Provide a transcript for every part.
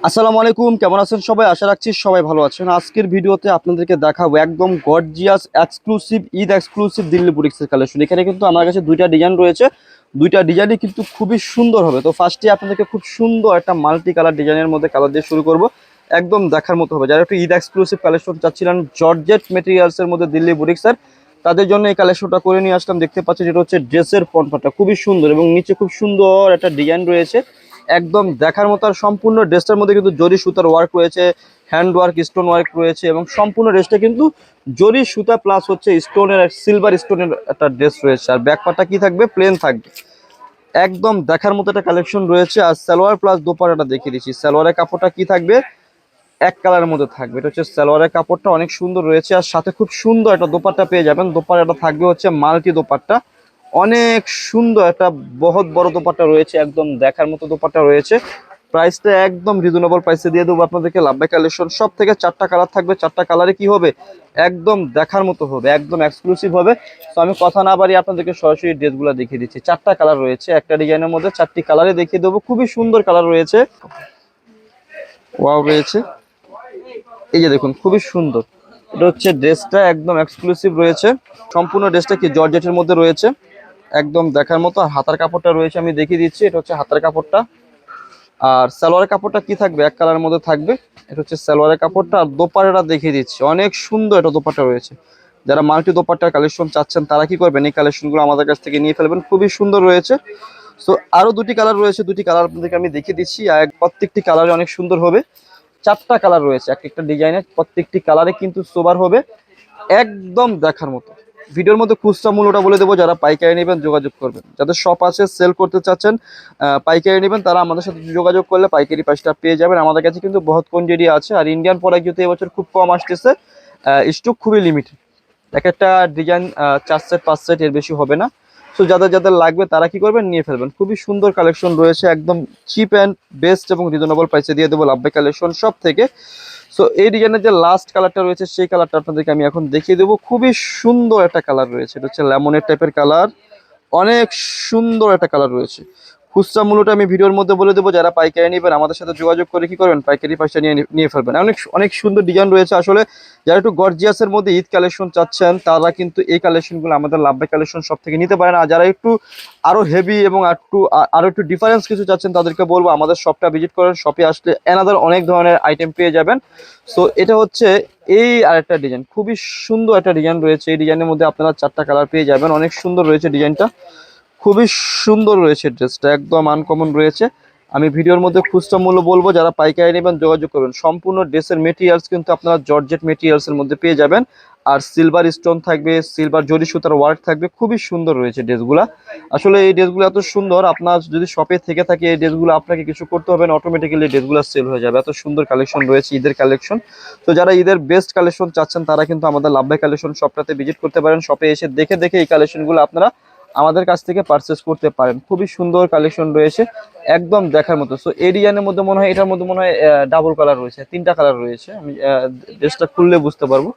আসসালামু আলাইকুম, কেমন আছেন সবাই? আশা রাখছি সবাই ভালো আছেন। আজকের ভিডিওতে আপনাদেরকে দেখাবো একদম gorgeous exclusive Eid exclusive Delhi বুটিক্সের কালেকশন। এখানে কিন্তু আমার কাছে দুইটা ডিজাইন রয়েছে, দুইটা ডিজাইনই কিন্তু খুবই সুন্দর হবে। তো ফার্স্টে আপনাদেরকে খুব সুন্দর একটা মাল্টি কালার ডিজাইনের মধ্যে কালার দিয়ে শুরু করব। একদম দেখার মতো হবে। যারা একটু ঈদ এক্সক্লুসিভ কালেকশন চাচ্ছিলেন জর্জেট মেটেরিয়ালসের মধ্যে দিল্লি বুটিক্সের, তাদের জন্য এই কালেকশনটা করে নিয়ে আসলাম। দেখতে পাচ্ছেন যেটা হচ্ছে ড্রেসের ফ্রন্টটা খুবই সুন্দর এবং নিচে খুব সুন্দর একটা ডিজাইন রয়েছে, একদম দেখার মতো। আর সম্পূর্ণ ড্রেসটার মধ্যে কিন্তু জরি সুতার ওয়ার্ক রয়েছে, হ্যান্ড ওয়ার্ক, স্টোন ওয়ার্ক রয়েছে এবং সম্পূর্ণ ড্রেসটা কিন্তু জরি সুতা প্লাস হচ্ছে স্টোনের সিলভার স্টোনের একটা ড্রেস রয়েছে। আর ব্যাক পার্টটা কি থাকবে? প্লেন থাকবে। একদম দেখার মতো একটা কালেকশন রয়েছে। আর সালোয়ার প্লাস দোপাট্টাটা দেখিয়ে দিচ্ছি। সালোয়ারের কাপড়টা কি থাকবে? এক কালারের মধ্যে থাকবে। এটা হচ্ছে সালোয়ারের কাপড়টা অনেক সুন্দর রয়েছে, আর সাথে খুব সুন্দর একটা দোপাট্টা পেয়ে যাবেন। দোপাট্টাটা থাকবে হচ্ছে মাল্টি দোপাট্টা, অনেক সুন্দর একটা বহুত বড় দোপাট্টা রয়েছে, একদম দেখার মতো দোপাট্টা রয়েছে। প্রাইসটা একদম রিজনেবল প্রাইসে দিয়ে দেবো আপনাদেরকে। লাভবাই কালেকশন সব থেকে চারটা কালার থাকবে, চারটা কালারে কি হবে? একদম দেখার মতো হবে, একদম এক্সক্লুসিভ হবে। তো আমি কথা না বাড়িয়ে আপনাদেরকে সরাসরি ড্রেসগুলো দেখিয়ে দিচ্ছি। চারটা কালার রয়েছে, একটা ডিজাইনের মধ্যে চারটি কালারে দেখিয়ে দেবো। খুবই সুন্দর কালার রয়েছে, ওয়াও রয়েছে। এই যে দেখুন, খুবই সুন্দর। এটা হচ্ছে ড্রেসটা একদম এক্সক্লুসিভ রয়েছে। সম্পূর্ণ ড্রেসটা কি জর্জেটের মধ্যে রয়েছে, একদম দেখার মতো। আর হাতার কাপড়টা রয়েছে, আমি দেখিয়ে দিচ্ছি। এটা হচ্ছে হাতার কাপড়টা। আর সালোয়ারের কাপড়টা কি থাকবে? এক কালারের মধ্যে থাকবে। এটা হচ্ছে সালোয়ারের কাপড়টা। আর দোপাট্টাটা দেখিয়ে দিচ্ছি, অনেক সুন্দর একটা দোপাট্টা রয়েছে। যারা মাল্টি দোপাট্টার কালেকশন চাচ্ছেন তারা কি করবেন? এই কালেকশনগুলো আমাদের কাছ থেকে নিয়ে ফেলবেন, খুবই সুন্দর রয়েছে। সো আরো দুটি কালার রয়েছে, দুটি কালার আপনাদেরকে আমি দেখিয়ে দিচ্ছি। আর প্রত্যেকটি কালারে অনেক সুন্দর হবে। চারটা কালার রয়েছে, এক একটা ডিজাইনের প্রত্যেকটি কালারে কিন্তু সোবার হবে, একদম দেখার মতো। ভিডিওর মধ্যে খুচরা মূল্যটা বলে দেবো। যারা পাইকারি নেবেন যোগাযোগ করবেন, যাদের শপ আছে সেল করতে চাচ্ছেন পাইকারি নেবেন, তারা আমাদের সাথে যোগাযোগ করলে পাইকারি প্রাইসটা পেয়ে যাবেন। আমাদের কাছে কিন্তু বহুত কোয়ান্টিটি আছে। আর ইন্ডিয়ান প্রোডাক্ট যেহেতু এবছর খুব কম আসতেছে, স্টক খুবই লিমিটেড। এক একটা ডিজাইন 4 সেট 5 সেট এর বেশি হবে না। সো যাদের যাদের লাগবে তারা কি করবেন? নিয়ে ফেলবেন। খুবই সুন্দর কালেকশন রয়েছে, একদম চিপ অ্যান্ড বেস্ট এবং রিজনেবল প্রাইসে দিয়ে দেবো লাভবাই কালেকশন সব থেকে। সো এই ডিজাইনের যে লাস্ট কালারটা রয়েছে সেই কালারটা আপনাদেরকে আমি এখন দেখিয়ে দেবো। খুবই সুন্দর একটা কালার রয়েছে, এটা হচ্ছে লেমনের টাইপের কালার, অনেক সুন্দর একটা কালার রয়েছে। খুচরা মূল্যটা আমি ভিডিওর মধ্যে বলে দেবো। যারা পাইকারি নেবেন আমাদের সাথে যোগাযোগ করে কি করবেন? পাইকারি পয়সা নিয়ে নিয়ে ফেলবেন। অনেক অনেক সুন্দর ডিজাইন রয়েছে। আসলে যারা একটু গর্জিয়াসের মধ্যে ঈদ কালেকশন চাচ্ছেন তারা কিন্তু এই কালেকশনগুলো আমাদের লাভবাই কালেকশন সব থেকে নিতে পারেন। আর যারা একটু আরো হেভি এবং আরো একটু ডিফারেন্স কিছু চাচ্ছেন তাদেরকে বলবো আমাদের শপটা ভিজিট করেন। শপে আসলে এনাদার অনেক ধরনের আইটেম পেয়ে যাবেন। সো এটা হচ্ছে এই আরেকটা ডিজাইন, খুবই সুন্দর একটা ডিজাইন রয়েছে। এই ডিজাইনের মধ্যে আপনারা চারটা কালার পেয়ে যাবেন, অনেক সুন্দর রয়েছে ডিজাইনটা, খুবই সুন্দর রয়েছে। ড্রেসটা একদম আনকমন রয়েছে। আমি ভিডিওর মধ্যে খুচরা মূল্য বলবো, যারা পাইকারি নেবেন যোগাযোগ করবেন। সম্পূর্ণ ড্রেসের মেটেরিয়ালস কিন্তু আপনারা জর্জেট মেটেরিয়ালসের মধ্যে পেয়ে যাবেন। আর সিলভার স্টোন থাকবে, সিলভার জরি সুতার ওয়ার্ক থাকবে, খুবই সুন্দর রয়েছে ড্রেসগুলা। আসলে এই ড্রেসগুলো এত সুন্দর, আপনার যদি শপে থেকে থাকে এই ড্রেসগুলো আপনাকে কিছু করতে হবে না, অটোমেটিক্যালি ড্রেসগুলো সেল হয়ে যাবে। এত সুন্দর কালেকশন রয়েছে ঈদের কালেকশন। তো যারা ঈদের বেস্ট কালেকশন চাচ্ছেন তারা কিন্তু আমাদের লাভবাই কালেকশন শপটাতে ভিজিট করতে পারেন। শপে এসে দেখে দেখে এই কালেকশনগুলো আপনারা আমাদের কাছ থেকে পারচেস করতে পারেন। খুবই সুন্দর কালেকশন রয়েছে, একদম দেখার মতো। সো এই ডিজাইনের মধ্যে মনে হয়, এটার মধ্যে মনে হয় ডাবল কালার রয়েছে, তিনটা কালার রয়েছে। আমি ড্রেসটা খুললে বুঝতে পারবো।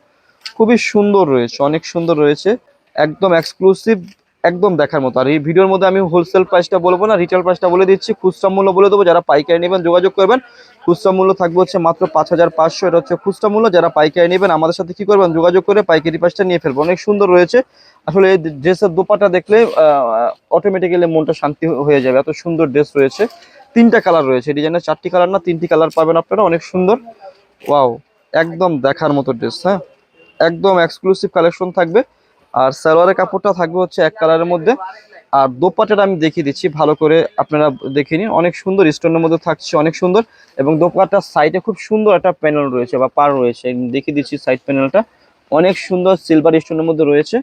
খুবই সুন্দর রয়েছে, অনেক সুন্দর রয়েছে, একদম এক্সক্লুসিভ, একদম দেখার মতো। আর এই ভিডিওর মধ্যে আমি হোলসেল প্রাইসটা বলবো না, রিটেল প্রাইসটা বলে দিচ্ছি। খুচরা মূল্য বলে দেবো, যারা পাইকারি নেবেন যোগাযোগ করবেন। খুচরা মূল্য থাকবে হচ্ছে মাত্র 5,500। এটা হচ্ছে খুচরা মূল্য। যারা পাইকারি নেবেন আমাদের সাথে কি করবেন? যোগাযোগ করে পাইকারি প্রাইসটা নিয়ে ফেলবো। অনেক সুন্দর রয়েছে। আসলে এই ড্রেসের দোপাট্টা দেখলে অটোমেটিক্যালি মনটা শান্তি হয়ে যাবে, এত সুন্দর ড্রেস রয়েছে। তিনটা কালার রয়েছে, ডিজাইনের চারটি কালার না তিনটি কালার পাবেন আপনারা, অনেক সুন্দর। ওয়াও, একদম দেখার মতো ড্রেস। হ্যাঁ, একদম এক্সক্লুসিভ কালেকশন থাকবে। আর সালোয়ারের কাপড়টা থাকবে হচ্ছে এক কালারের মধ্যে। আর দোপাট্টাটা আমি দেখিয়ে দিচ্ছি ভালো করে, আপনারা দেখে নিন। অনেক সুন্দর স্টোনের মধ্যে থাকছে, অনেক সুন্দর। এবং দোপাট্টার সাইডে খুব সুন্দর একটা প্যানেল রয়েছে বা পার রয়েছে, দেখিয়ে দিচ্ছি সাইড প্যানেলটা, অনেক সুন্দর সিলভার স্টোনের মধ্যে রয়েছে।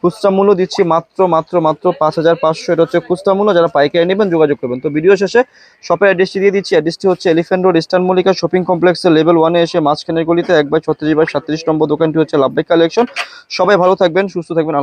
খুচরা মূল্য দিচ্ছি মাত্র মাত্র মাত্র 5,500। এটা হচ্ছে খুচরা মূল্য। যারা পাইকারি নেবেন যোগাযোগ করবেন। তো ভিডিও শেষে শপের অ্যাড্রেসটি দিয়ে দিচ্ছি। অ্যাড্রেসটি হচ্ছে elephant road, eastern Mallika shopping কমপ্লেক্সের লেভেল 1-এ এসে মাঝখানের গলিতে 1/36/37 নম্বর দোকানটি হচ্ছে লাভবাই কালেকশন। সবাই ভালো থাকবেন, সুস্থ থাকবেন।